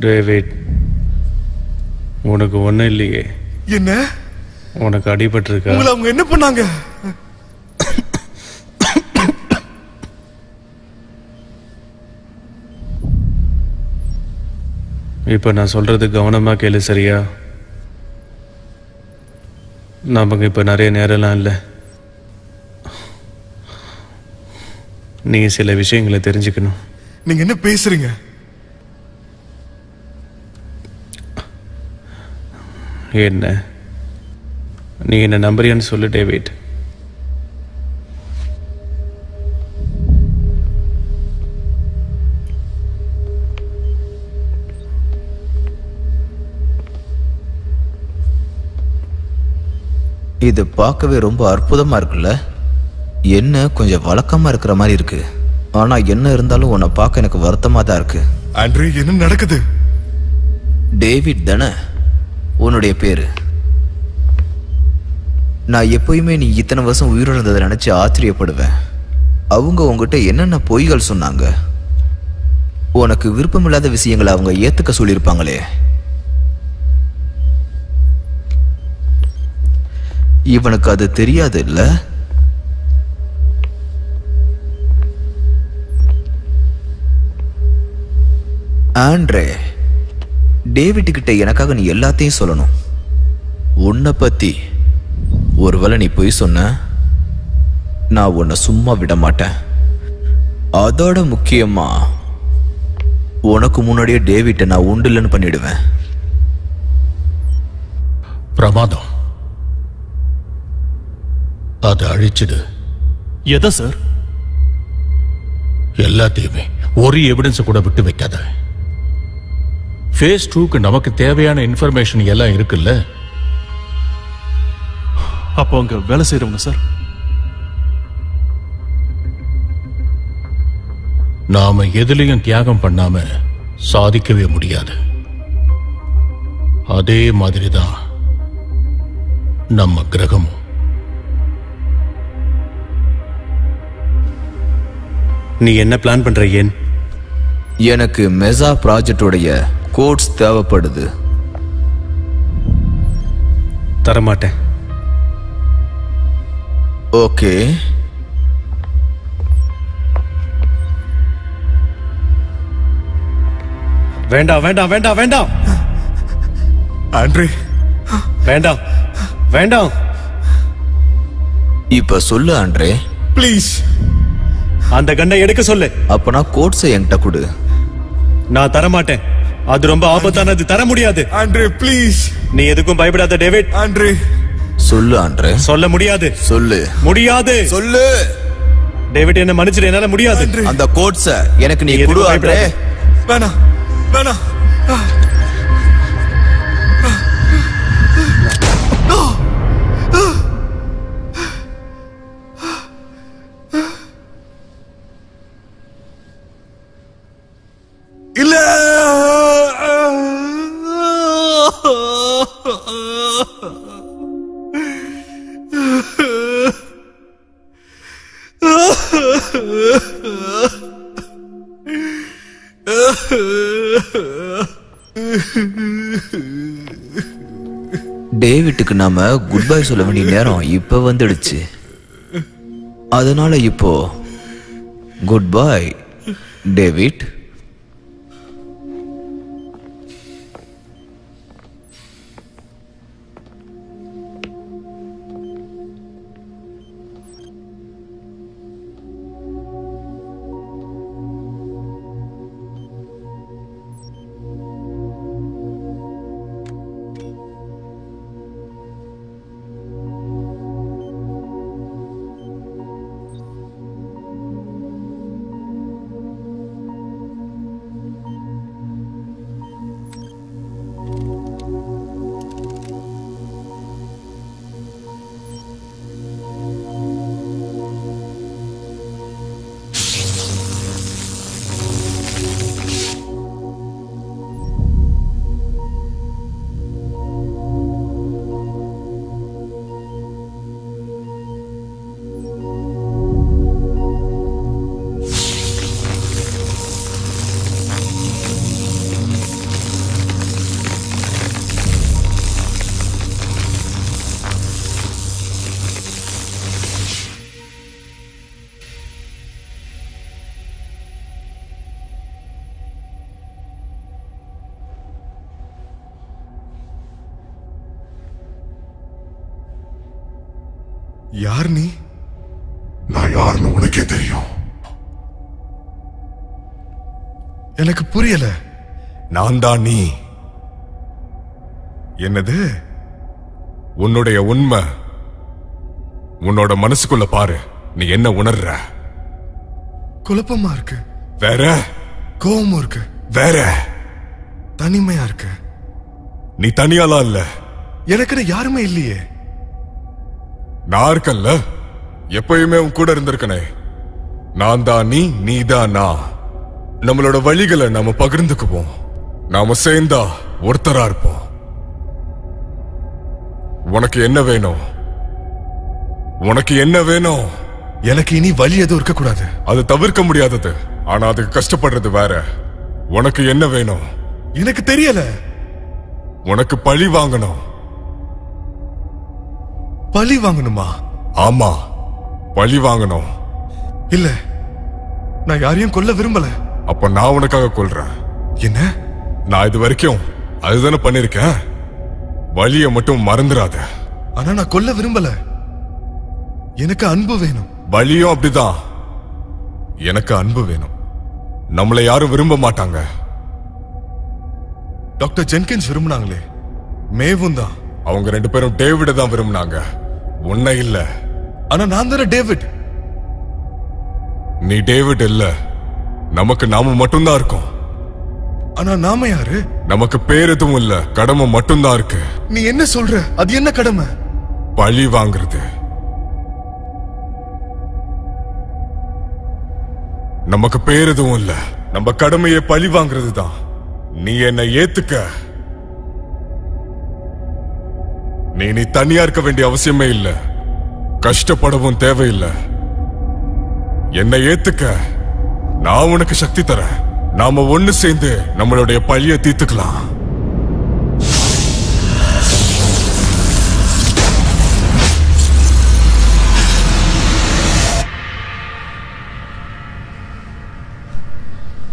டேவிட், உனக்கு ஒண்ணும் இல்லையே. என்ன? உனக்கு அடிபட்டிருக்கா? உங்களை அவங்க என்ன பண்ணாங்க? இப்ப நான் சொல்றது கவனமா கேளு, சரியா? நமக்கு இப்ப நிறைய நேரம்லாம் இல்லை. நீ சில விஷயங்களை தெரிஞ்சுக்கணும். நீங்க என்ன பேசுறீங்க? என்ன, நீ என்ன நம்புறியான்னு சொல்லு டேவிட். இது பார்க்கவே ரொம்ப அற்புதமா இருக்குல்ல? என்ன கொஞ்சம் வழக்கமா இருக்கிற மாதிரி இருக்கு. ஆனா என்ன இருந்தாலும் உன்னை பார்க்க எனக்கு வருத்தமா தான் இருக்கு. ஆண்ட்ரே, என்ன நடக்குது? டேவிட் தானே உன்னுடைய பேரு? நான் எப்பயுமே நீ இத்தனை வருஷம் உயிரிழந்ததை நினைச்சு ஆச்சரியப்படுவேன். அவங்க உங்ககிட்ட என்னென்ன பொய்கள் சொன்னாங்க? உனக்கு விருப்பமில்லாத விஷயங்களை அவங்க ஏத்துக்க சொல்லியிருப்பாங்களே. இவனுக்கு அது தெரியாது இல்ல? ஆண்ட்ரே, டேவிட் கிட்ட எனக்காக நீ எல்லாத்தையும் சொல்லணும். உன்னை பத்தி ஒருவேளை நீ போய் சொன்ன, நான் உன்னை சும்மா விட மாட்டேன். அதோட முக்கியமா உனக்கு முன்னாடியே டேவிட்டை நான் உண்டுலன்னு பண்ணிடுவேன். பிரமாதம், அதை அழிச்சிடு. எதை சார்? எல்லாத்தையுமே, ஒரு எவிடன்ஸ் கூட விட்டு வைக்காத. ஃபேஸ் 2க்கு நமக்கு தேவையான இன்ஃபர்மேஷன் எல்லாம் இருக்குல்ல? அப்போ அங்க வேலை செய்யறவங்க சார்? நாம எதுலயும் தியாகம் பண்ணாம சாதிக்கவே முடியாது. அதே மாதிரிதான் நம்ம கிரகமும். நீ என்ன பிளான் பண்ற? ஏன்? எனக்கு மெசா ப்ராஜெக்டோடைய கோட்ஸ் தேவைப்படுது. தரமாட்டேன். ஓகே, வேண்டாம் வேண்டாம் வேண்டாம் வேண்டாம் ஆண்ட்ரே, வேண்டாம் வேண்டாம். இப்ப சொல்லு ஆண்ட்ரே, ப்ளீஸ். அந்த கண்ணை எடுக்க சொல்லு. அப்பனா கோட்ஸை என்கிட்ட கொடு. நான் தரமாட்டேன். அது ரொம்ப ஆபத்தானது. தர முடியாது. Andre, please. நீ எதுக்கும் பயப்படாத டேவிட். ஆண்ட்ரே, சொல்லு ஆண்ட்ரே. சொல்ல முடியாது. சொல்லு. முடியாது. சொல்லு. டேவிட், என்ன மன்னிச்சிடு, என்னால முடியாது. அந்த கோட்ஸை எனக்கு நீ கொடு ஆண்ட்ரே. வேணாம் வேணாம். இல்ல. டேவிட்டுக்கு நாம குட் பை சொல்ல வேண்டிய நேரம் இப்ப வந்துடுச்சு. அதனால இப்போ குட் பை டேவிட். யார் நீ? நான் யாருன்னு உனக்கே தெரியும். எனக்கு புரியல. நான் தான் நீ. என்னது? உன்னுடைய உண்மை உன்னோட மனசுக்குள்ள பாரு. நீ என்ன உணர்ற? குழப்பமா இருக்கு. வேற? கோவமும் இருக்கு. வேற? தனிமையா இருக்கு. நீ தனியாலாம் இல்ல. எனக்கு யாருமே இல்லையே. நான் இருக்கல்ல, எப்பயுமே உன் கூட இருந்திருக்கனே. நான் தான் நீ, நீ தான் நான். நம்மளோட வழிகளை நாம பகிர்ந்துக்குவோம். நாம சேர்ந்தா ஒருத்தரா இருப்போம். உனக்கு என்ன வேணும்? உனக்கு என்ன வேணும்? எனக்கு இனி வழி எதுவும் இருக்க கூடாது. அது தவிர்க்க முடியாதது. ஆனா அதுக்கு கஷ்டப்படுறது வேற. உனக்கு என்ன வேணும்? எனக்கு தெரியல. உனக்கு பழி வாங்கணும். பழி வாங்கணுமா? ஆமா, பழி வாங்கணும். இல்ல, நான் யாரையும் கொல்ல விரும்பல. அப்ப நான் உனக்காக கொல்றேன். என்ன? நான் இது வரைக்கும் அதுதானே பண்ணிருக்கேன். வழிய மட்டும் மறந்துடாத. ஆனா நான் கொல்ல விரும்பல. எனக்கு அன்பு வேணும். வழியும் அப்படிதான். எனக்கு அன்பு வேணும். நம்மளை யாரும் விரும்ப மாட்டாங்க. டாக்டர் ஜென்கின்ஸ் விரும்பினாங்களே, மேவும் தான். அவங்க 2 பேரும் டேவிட தான் விரும்பினாங்க, உன்னை இல்ல. ஆனா நான் தானே டேவிட். நீ டேவிட் இல்ல. நமக்கு நாம மட்டும்தான் இருக்கோம். ஆனா நாம யாரு? நமக்கு பேர் எதுவும் இல்ல, கடமை மட்டும்தான் இருக்கு. நீ என்ன சொல்ற? அது என்ன கடமை? பழி வாங்குறது. நமக்கு பேர் எதுவும் இல்ல, நம்ம கடமையை பழி வாங்குறது தான். நீ என்னை ஏத்துக்க. நீ தனியா இருக்க வேண்டிய அவசியமே இல்ல, கஷ்டப்படவும் தேவையில்லை. என்னை ஏத்துக்க. நான் உனக்கு சக்தி தரேன். நாம ஒண்ணு சேர்ந்து நம்மளுடைய பழிய தீர்த்துக்கலாம்.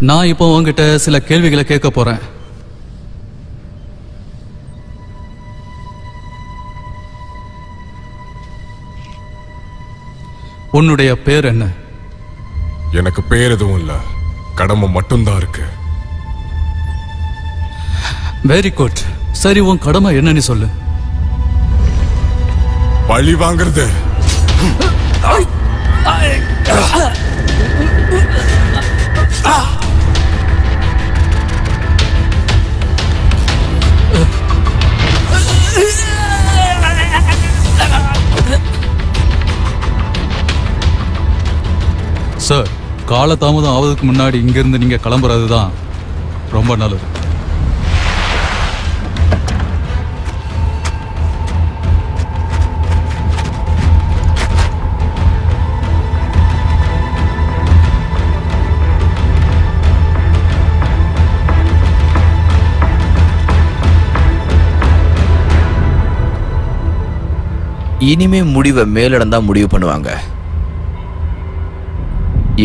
நான் இப்போ உங்ககிட்ட சில கேள்விகளை கேட்க போறேன். உன்னுடைய பேர் என்ன? எனக்கு பேர் எதுவும் இல்ல, கடமை மட்டும்தான் இருக்கு. Very good. சரி, உன் கடமை என்னன்னு சொல்லு. பழி வாங்குறது. சார், காலதாமதம் ஆவதுக்கு முன்னாடி இங்கிருந்து நீங்க கிளம்புறது தான் ரொம்ப நல்லது. இனிமே முடிவை மேலிடம் தான் முடிவு பண்ணுவாங்க.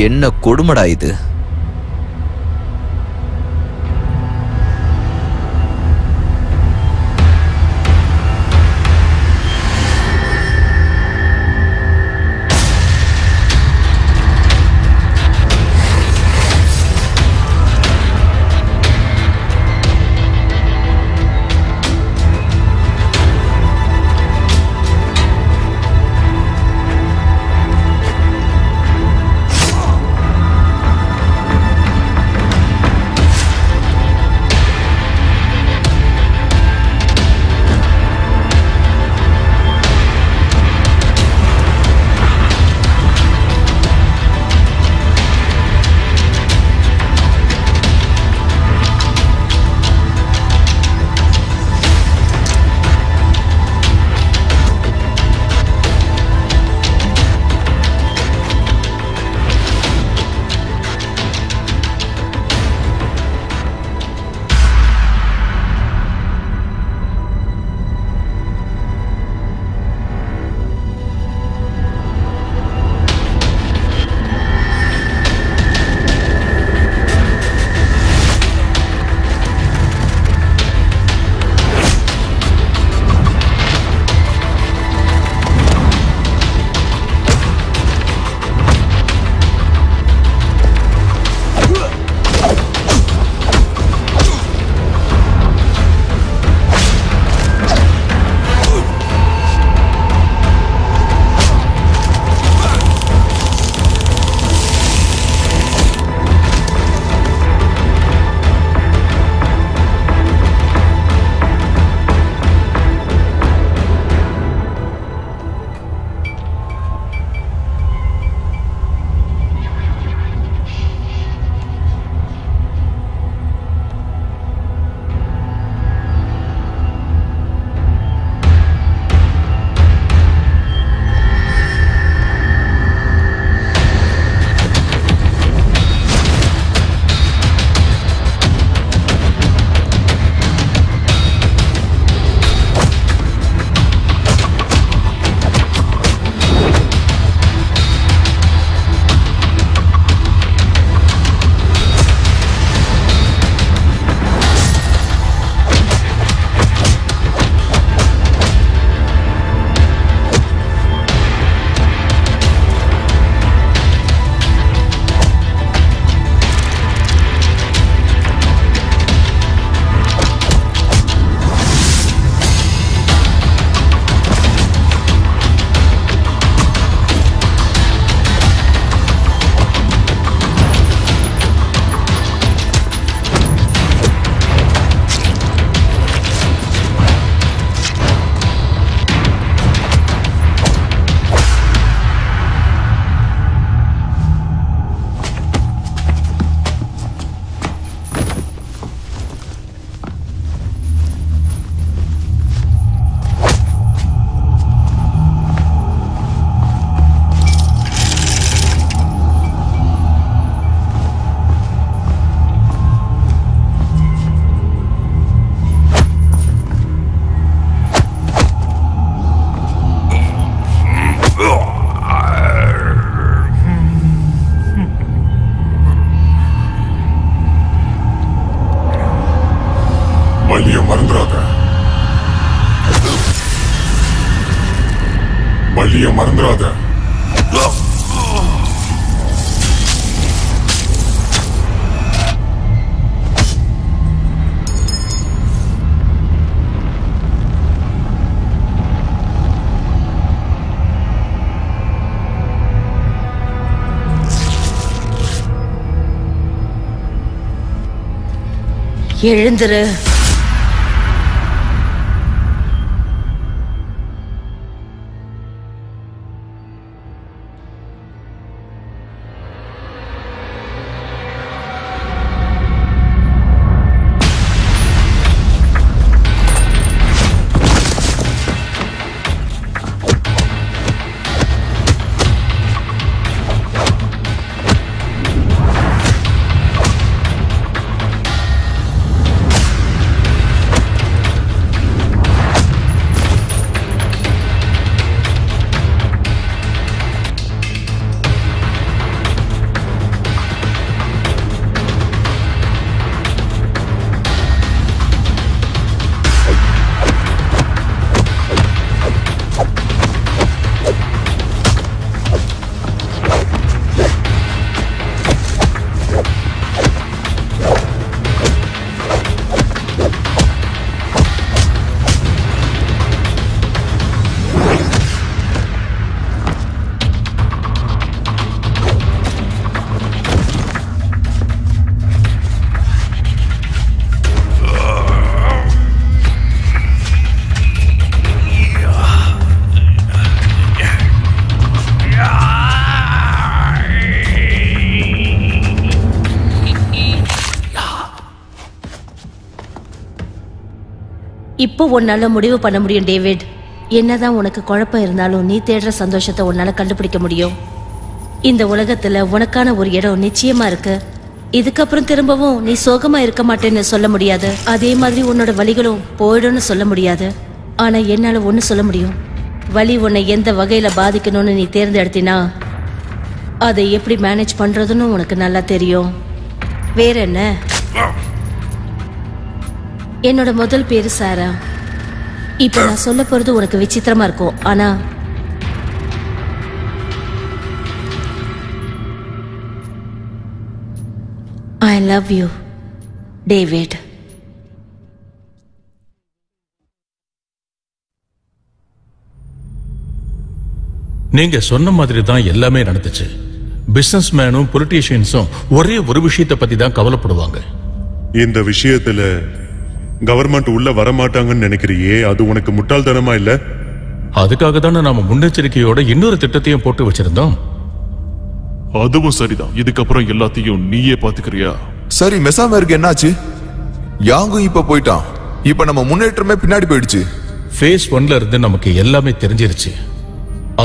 என்ன கொடுமடா இது? எழுந்துரு. இப்போ உன்னால முடிவு பண்ண முடியும் டேவிட். என்னதான் உனக்கு குழப்பம் இருந்தாலும் நீ தேடுற சந்தோஷத்தை உன்னால கண்டுபிடிக்க முடியும். இந்த உலகத்துல உனக்கான ஒரு இடம் நிச்சயமா இருக்கு. இதுக்கப்புறம் திரும்பவும் நீ சோகமா இருக்க மாட்டேன்னு சொல்ல முடியாது. அதே மாதிரி உன்னோட வலிகளும் போயிடும்னு சொல்ல முடியாது. ஆனா என்னால ஒண்ணு சொல்ல முடியும். வலி உன்னை எந்த வகையில பாதிக்கணும்னு நீ தேர்ந்தெடுத்தினா அதை எப்படி மேனேஜ் பண்றதுன்னு உனக்கு நல்லா தெரியும். வேற என்ன? என்னோட முதல் பேரு சாரா. இப்ப நான் சொல்ல போறது உனக்கு விசித்திரமா இருக்கும். ஆனா I love you, David. நீங்க சொன்ன மாதிரி தான் எல்லாமே நடந்துச்சு. பிசினஸ் மேனும் பொலிட்டீஷியன்ஸும் ஒரே ஒரு விஷயத்தை பத்தி தான் கவலைப்படுவாங்க. இந்த விஷயத்துல கவர்மெண்ட் உள்ள வரமாட்டாங்கன்னு நினைக்கிறியே, அது உனக்கு முட்டாள்தனமா இல்ல? அதுக்காக தானே நாம முன்னெச்சரிக்கையோட இன்னொரு திட்டத்தையும் போட்டு வச்சிருந்தோம். அதுவும் சரிதான். இதுக்கப்புறம் எல்லாத்தையும் நீயே பாத்துக்கிறியா? சரி, மெசாமருக்கு என்னாச்சு? யாங்கும் இப்ப போயிட்டான். இப்ப நம்ம முன்னேற்றமே பின்னாடி போயிடுச்சு. ஃபேஸ் 1ல இருந்து நமக்கு எல்லாமே தெரிஞ்சிருச்சு.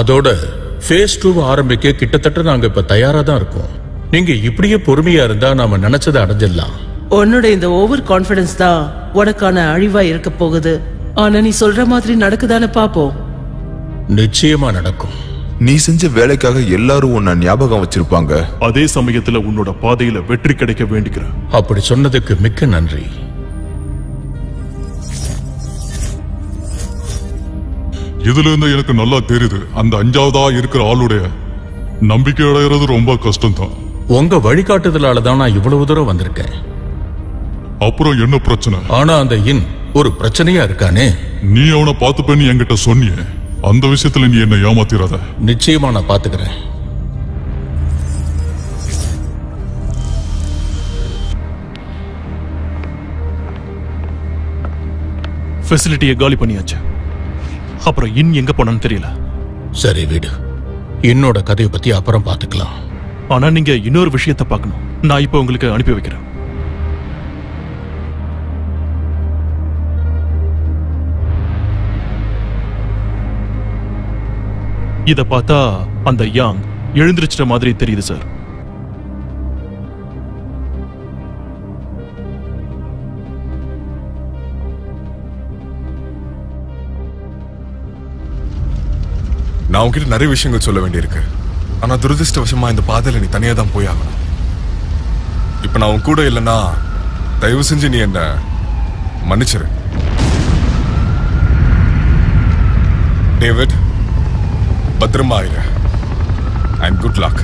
அதோட ஃபேஸ் 2 ஆரம்பிக்க கிட்டத்தட்ட நாங்க இப்ப தயாரா தான் இருக்கோம். நீங்க இப்படியே பொறுமையா இருந்தா நாம நினைச்சதை அடைஞ்சிடலாம். உன்னோட இந்த ஓவர் கான்பிடன்ஸ் தான் உனக்கான அழிவா இருக்க போகுது. ஆனா நீ சொல்ற மாதிரி நடக்குதான்னு பாப்போம். நிச்சயமா நடக்கும். நீ செஞ்ச வேலைக்காக எல்லாரும் உன்னை ஞாபகம் வச்சிருப்பாங்க. அதே சமயத்துல உன்னோட பாதையில வெற்றி கிடைக்க வேண்டிக்கிறேன். அப்படி சொன்னதுக்கு மிக்க நன்றி. இதுல இருந்து எனக்கு நல்லா தெரியுது, அந்த 5ஆவதா இருக்கிற ஆளுடைய நம்பிக்கை அடைகிறது ரொம்ப கஷ்டம் தான். உங்க வழிகாட்டுதலால தான் நான் இவ்வளவு தூரம் வந்திருக்கேன். அப்புறம் என்ன பிரச்சனை? ஆனா அந்த இன் ஒரு பிரச்சனையா இருக்கானே. நீ அவனை பார்த்துப்பேன்னு என்கிட்ட சொன்னியே, அந்த விஷயத்துல நீ என்ன ஏமாத்திராத. நிச்சயமா நான் பாத்துக்கிறேன். ஃபெசிலிட்டியை காலி பண்ணியாச்சு. அப்புறம் இன் எங்க போனான்னு தெரியல. சரி வீடு, என்னோட கதையை பத்தி அப்புறம் பாத்துக்கலாம். ஆனா நீங்க இன்னொரு விஷயத்தை பார்க்கணும். நான் இப்போ உங்களுக்கு அனுப்பி வைக்கிறேன். இத பார்த்தா அந்த யாங் எழுந்திருச்சிட்ட மாதிரி தெரியுது சார். நான் உன்கிட்ட நிறைய விஷயங்கள் சொல்ல வேண்டியிருக்கு. ஆனா துரதிருஷ்டவசமா இந்த பாதையில நீ தனியா தான் போய் ஆகணும். இப்ப நான் உன் கூட இல்லைன்னா தயவு செஞ்சு நீ என்ன மன்னிச்சிரு. டேவிட், பத்திரமா இரு. And good luck.